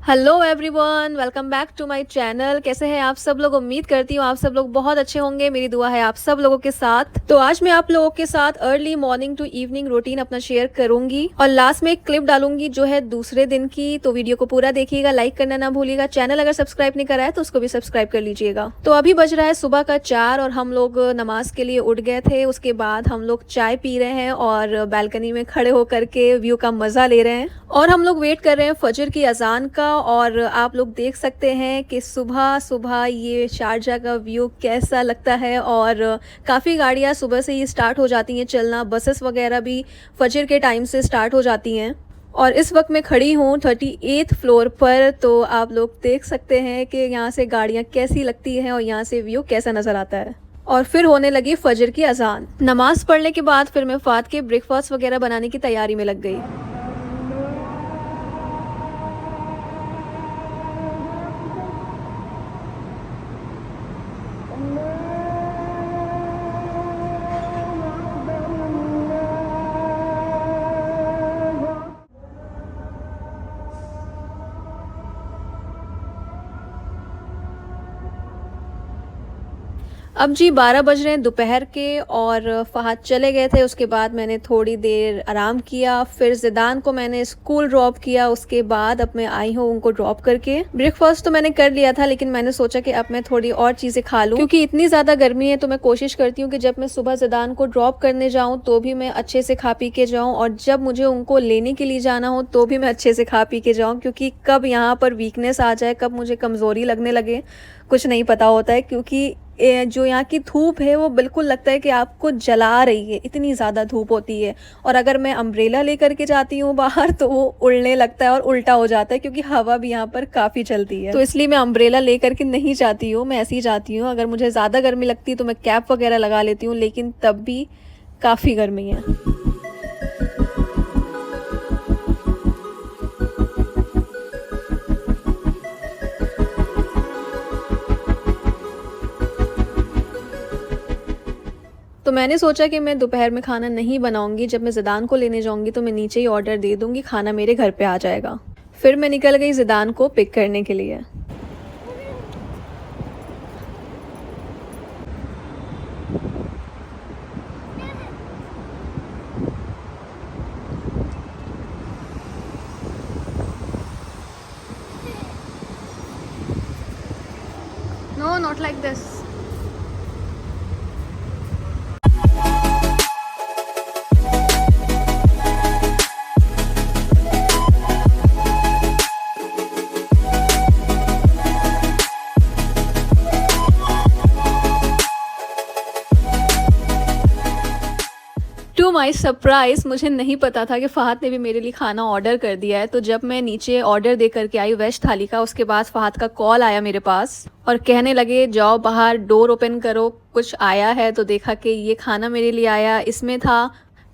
Hello everyone, welcome back to my channel. कैसे हैं आप सब लोग? उम्मीद करती हूँ आप सब लोग बहुत अच्छे होंगे। मेरी दुआ है आप सब लोगों के साथ। तो आज मैं आप लोगों के साथ early morning to evening routine अपना शेयर करूंगी और लास्ट में एक क्लिप डालूंगी जो है दूसरे दिन की। तो वीडियो को पूरा देखिएगा, लाइक करना ना भूलिएगा। चैनल अगर सब्सक्राइब नहीं करा है तो उसको भी सब्सक्राइब कर लीजिएगा। तो अभी बज रहा है सुबह का 4 और हम लोग नमाज के लिए उठ गए थे। उसके बाद हम लोग चाय पी रहे हैं और बैल्कनी में खड़े होकर के व्यू का मजा ले रहे हैं और हम लोग वेट कर रहे हैं फजर की अजान का। और आप लोग देख सकते हैं कि सुबह सुबह ये शारजा का व्यू कैसा लगता है। और काफ़ी गाड़ियाँ सुबह से ही स्टार्ट हो जाती हैं चलना, बसेस वगैरह भी फजर के टाइम से स्टार्ट हो जाती हैं। और इस वक्त मैं खड़ी हूँ 38th फ्लोर पर। तो आप लोग देख सकते हैं कि यहाँ से गाड़ियाँ कैसी लगती हैं और यहाँ से व्यू कैसा नज़र आता है। और फिर होने लगी फजर की अजान। नमाज पढ़ने के बाद फिर मैं फात के ब्रेकफास्ट वगैरह बनाने की तैयारी में लग गई। अब जी 12 बज रहे हैं दोपहर के और फहद चले गए थे। उसके बाद मैंने थोड़ी देर आराम किया, फिर ज़िदान को मैंने स्कूल ड्रॉप किया। उसके बाद अब मैं आई हूँ उनको ड्रॉप करके। ब्रेकफास्ट तो मैंने कर लिया था लेकिन मैंने सोचा कि अब मैं थोड़ी और चीज़ें खा लूँ क्योंकि इतनी ज़्यादा गर्मी है। तो मैं कोशिश करती हूँ कि जब मैं सुबह ज़िदान को ड्रॉप करने जाऊँ तो भी मैं अच्छे से खा पी के जाऊँ और जब मुझे उनको लेने के लिए जाना हो तो भी मैं अच्छे से खा पी के जाऊँ, क्योंकि कब यहाँ पर वीकनेस आ जाए, कब मुझे कमज़ोरी लगने लगे, कुछ नहीं पता होता है। क्योंकि जो यहाँ की धूप है वो बिल्कुल लगता है कि आपको जला रही है, इतनी ज़्यादा धूप होती है। और अगर मैं अम्ब्रेला लेकर के जाती हूँ बाहर तो वो उड़ने लगता है और उल्टा हो जाता है, क्योंकि हवा भी यहाँ पर काफ़ी चलती है। तो इसलिए मैं अम्ब्रेला लेकर के नहीं जाती हूँ, मैं ऐसे ही जाती हूँ। अगर मुझे ज़्यादा गर्मी लगती है तो मैं कैप वगैरह लगा लेती हूँ, लेकिन तब भी काफ़ी गर्मी है। तो मैंने सोचा कि मैं दोपहर में खाना नहीं बनाऊंगी, जब मैं ज़िदान को लेने जाऊंगी तो मैं नीचे ही ऑर्डर दे दूंगी, खाना मेरे घर पे आ जाएगा। फिर मैं निकल गई ज़िदान को पिक करने के लिए। No, not like this. To my surprise मुझे नहीं पता था कि फ़हद ने भी मेरे लिए खाना ऑर्डर कर दिया है। तो जब मैं नीचे ऑर्डर दे करके आई वेज थाली का, उसके बाद फ़हद का कॉल आया मेरे पास और कहने लगे जाओ बाहर डोर ओपन करो, कुछ आया है। तो देखा कि ये खाना मेरे लिए आया। इसमें था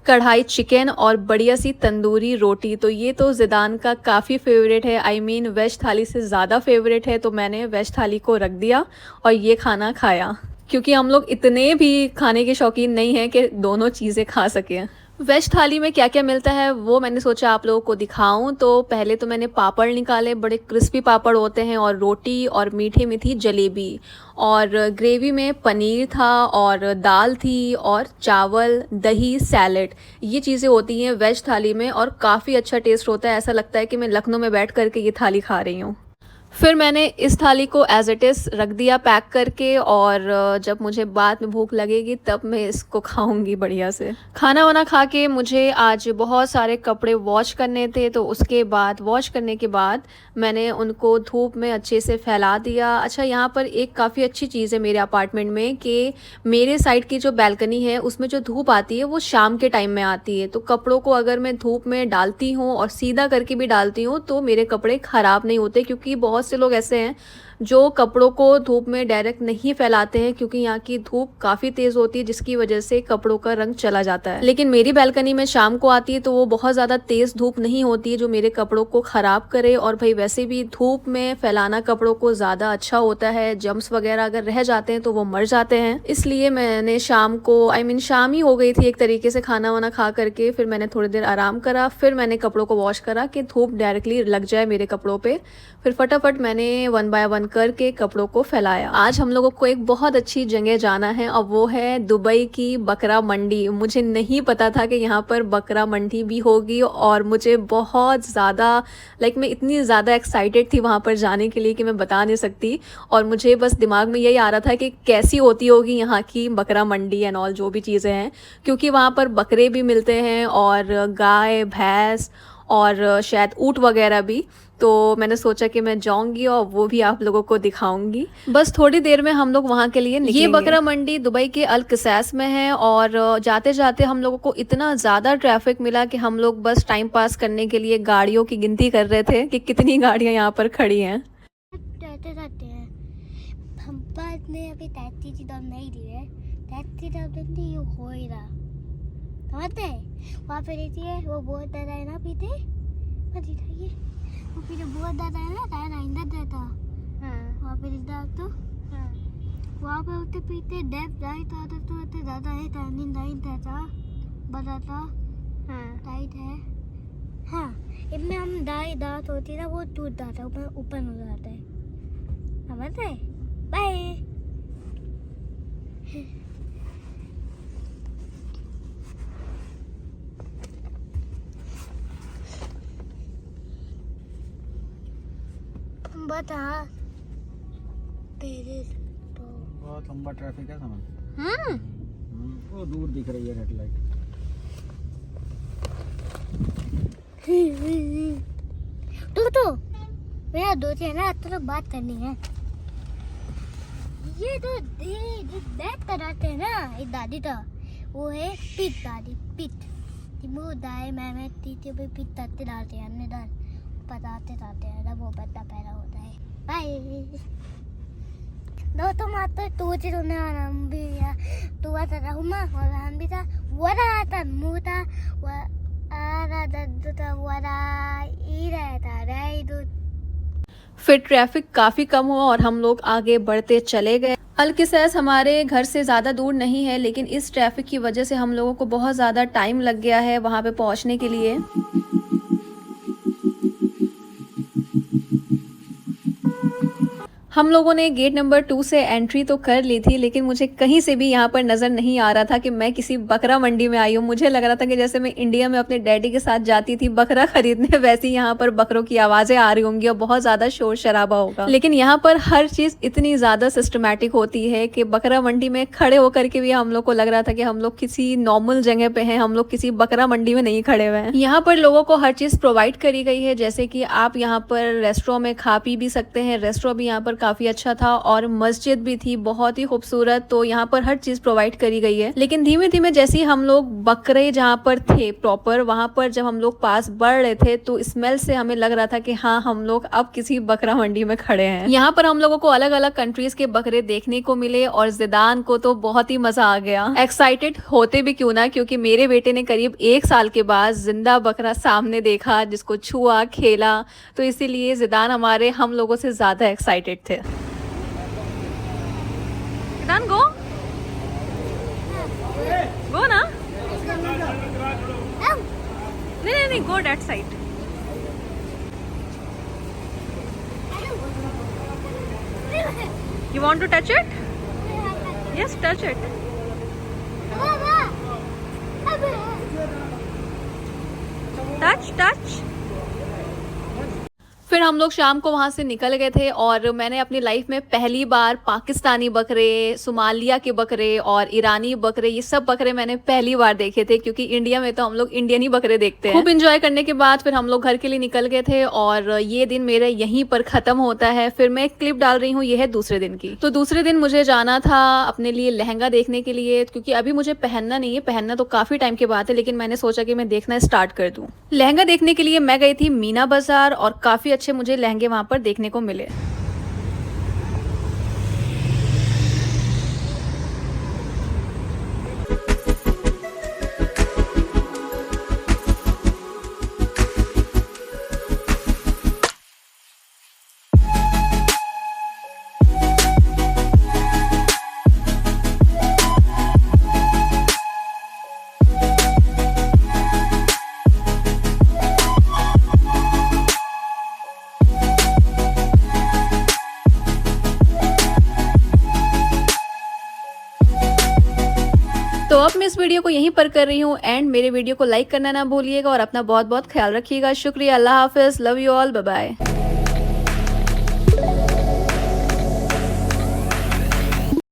कढ़ाई चिकन और बढ़िया सी तंदूरी रोटी। तो ये तो ज़िदान का काफ़ी फेवरेट है, आई मीन वेज थाली से ज़्यादा फेवरेट है। तो मैंने वेज थाली को रख दिया और ये खाना खाया, क्योंकि हम लोग इतने भी खाने के शौकीन नहीं हैं कि दोनों चीज़ें खा सकें। वेज थाली में क्या क्या मिलता है वो मैंने सोचा आप लोगों को दिखाऊं। तो पहले तो मैंने पापड़ निकाले, बड़े क्रिस्पी पापड़ होते हैं, और रोटी और मीठे में थी जलेबी, और ग्रेवी में पनीर था और दाल थी और चावल, दही, सैलेड। ये चीज़ें होती हैं वेज थाली में और काफ़ी अच्छा टेस्ट होता है। ऐसा लगता है कि मैं लखनऊ में बैठ करके ये थाली खा रही हूँ। फिर मैंने इस थाली को एज इट इज़ रख दिया पैक करके, और जब मुझे बाद में भूख लगेगी तब मैं इसको खाऊंगी बढ़िया से। खाना वाना खा के मुझे आज बहुत सारे कपड़े वॉश करने थे। तो उसके बाद वॉश करने के बाद मैंने उनको धूप में अच्छे से फैला दिया। अच्छा, यहाँ पर एक काफ़ी अच्छी चीज़ है मेरे अपार्टमेंट में कि मेरे साइड की जो बैल्कनी है उसमें जो धूप आती है वो शाम के टाइम में आती है। तो कपड़ों को अगर मैं धूप में डालती हूँ और सीधा करके भी डालती हूँ तो मेरे कपड़े ख़राब नहीं होते, क्योंकि बहुत से लोग ऐसे हैं जो कपड़ों को धूप में डायरेक्ट नहीं फैलाते हैं, क्योंकि यहाँ की धूप काफ़ी तेज़ होती है जिसकी वजह से कपड़ों का रंग चला जाता है। लेकिन मेरी बालकनी में शाम को आती है तो वो बहुत ज़्यादा तेज़ धूप नहीं होती है जो मेरे कपड़ों को ख़राब करे। और भाई वैसे भी धूप में फैलाना कपड़ों को ज़्यादा अच्छा होता है, जम्स वगैरह अगर रह जाते हैं तो वो मर जाते हैं। इसलिए मैंने शाम को शाम ही हो गई थी एक तरीके से खाना वाना खा करके, फिर मैंने थोड़ी देर आराम करा, फिर मैंने कपड़ों को वॉश करा कि धूप डायरेक्टली लग जाए मेरे कपड़ों पे। फिर फटाफट मैंने 1 बाय 1 करके कपड़ों को फैलाया। आज हम लोगों को एक बहुत अच्छी जगह जाना है और वो है दुबई की बकरा मंडी। मुझे नहीं पता था कि यहाँ पर बकरा मंडी भी होगी और मुझे बहुत ज़्यादा मैं इतनी ज़्यादा एक्साइटेड थी वहाँ पर जाने के लिए कि मैं बता नहीं सकती। और मुझे बस दिमाग में यही आ रहा था कि कैसी होती होगी यहाँ की बकरा मंडी एंड ऑल जो भी चीज़ें हैं, क्योंकि वहाँ पर बकरे भी मिलते हैं और गाय भैंस और शायद ऊँट वगैरह भी। तो मैंने सोचा कि मैं जाऊंगी और वो भी आप लोगों को दिखाऊंगी। बस थोड़ी देर में हम लोग वहाँ के लिए निकलेंगे। ये बकरा मंडी दुबई के अल किसास में है और जाते जाते हम लोगों को इतना ज़्यादा ट्रैफिक मिला कि हम लोग बस टाइम पास करने के लिए गाड़ियों की गिनती कर रहे थे कि कितनी गाड़ियाँ यहाँ पर खड़ी हैं। ने अभी 33 दाम नहीं दिए, 33 दाम नहीं हो ही रहा। समझते हैं? वहाँ पे रहती है वो बहुत ज़्यादा है ना पीते, मत दिखाइए। वो पीते बहुत ज़्यादा है ना, टायर आइंदा देता। हाँ। वहाँ पे रहता तो हाँ। वहाँ पे होते पीते डेप जाए तो होते ज़्यादा है, टाइनिंग नहीं देता, बताता। हाँ। टाइट है। हाँ। इनमें हम दांत होती ना वो टूट जाता है, ऊपर हो जाता है। समझते हैं? बाय। बता तेरे तो बहुत लंबा ट्रैफिक है समझ। हाँ वो दूर दिख रही है रेड लाइट। तो मेरा दोस्त है ना, तो बात करनी है। ये तो बैठ कराते हैं ना, एक दादी था वो है पीठ दादी, पीठ वो दाए मैं तीते पे पीठ ताते डालते हैं, हमने डाल बताते जाते हैं जब वो बच्चा पैदा होता है। बाय दो तो मात्र तू चिरुने वाला भी या तू आता था हुमा और हम भी था वरा आता मुता व आरा दद्दता वरा ई रहता राई दो। फिर ट्रैफिक काफ़ी कम हुआ और हम लोग आगे बढ़ते चले गए। अल किसास हमारे घर से ज़्यादा दूर नहीं है, लेकिन इस ट्रैफिक की वजह से हम लोगों को बहुत ज़्यादा टाइम लग गया है वहाँ पे पहुँचने के लिए। हम लोगों ने गेट नंबर 2 से एंट्री तो कर ली थी, लेकिन मुझे कहीं से भी यहाँ पर नज़र नहीं आ रहा था कि मैं किसी बकरा मंडी में आई हूँ। मुझे लग रहा था कि जैसे मैं इंडिया में अपने डैडी के साथ जाती थी बकरा खरीदने, वैसे ही यहाँ पर बकरों की आवाज़ें आ रही होंगी और बहुत ज़्यादा शोर शराबा होगा। लेकिन यहाँ पर हर चीज़ इतनी ज़्यादा सिस्टमैटिक होती है कि बकरा मंडी में खड़े होकर के भी हम लोग को लग रहा था कि हम लोग किसी नॉर्मल जगह पे हैं, हम लोग किसी बकरा मंडी में नहीं खड़े हुए हैं। यहाँ पर लोगों को हर चीज़ प्रोवाइड करी गई है, जैसे कि आप यहाँ पर रेस्टोरेंट में खा पी भी सकते हैं। रेस्टोरेंट भी यहाँ पर काफ़ी अच्छा था और मस्जिद भी थी बहुत ही खूबसूरत, तो यहाँ पर हर चीज़ प्रोवाइड करी गई है। लेकिन धीमे धीमे जैसे ही हम लोग बकरे जहाँ पर थे प्रॉपर, वहाँ पर जब हम लोग पास बढ़ रहे थे तो स्मेल से हमें लग रहा था कि हाँ हम लोग अब किसी बकरा मंडी में खड़े हैं। यहाँ पर हम लोगों को अलग अलग कंट्रीज के बकरे देखने को मिले और ज़िदान को तो बहुत ही मजा आ गया। एक्साइटेड होते भी क्यों ना, क्योंकि मेरे बेटे ने करीब 1 साल के बाद जिंदा बकरा सामने देखा जिसको छुआ खेला, तो इसीलिए ज़िदान हम लोगों से ज़्यादा एक्साइटेड थे। Then go ना। नहीं go that side. You want to touch it? Yes, touch it. Touch. फिर हम लोग शाम को वहाँ से निकल गए थे और मैंने अपनी लाइफ में पहली बार पाकिस्तानी बकरे, सोमालिया के बकरे और ईरानी बकरे, ये सब बकरे मैंने पहली बार देखे थे, क्योंकि इंडिया में तो हम लोग इंडियन ही बकरे देखते हैं। खूब एंजॉय करने के बाद फिर हम लोग घर के लिए निकल गए थे और ये दिन मेरा यहीं पर खत्म होता है। फिर मैं एक क्लिप डाल रही हूँ, ये है दूसरे दिन की। तो दूसरे दिन मुझे जाना था अपने लिए लहंगा देखने के लिए, क्योंकि अभी मुझे पहनना नहीं है, पहनना तो काफी टाइम के बाद है, लेकिन मैंने सोचा कि मैं देखना स्टार्ट कर दूं। लहंगा देखने के लिए मैं गई थी मीना बाजार और काफी अच्छे मुझे लहंगे वहां पर देखने को मिले। वीडियो को यहीं पर कर रही हूँ एंड मेरे वीडियो को लाइक करना ना भूलिएगा और अपना बहुत बहुत ख्याल रखिएगा। शुक्रिया, अल्लाह हाफिज, love you all, bye bye.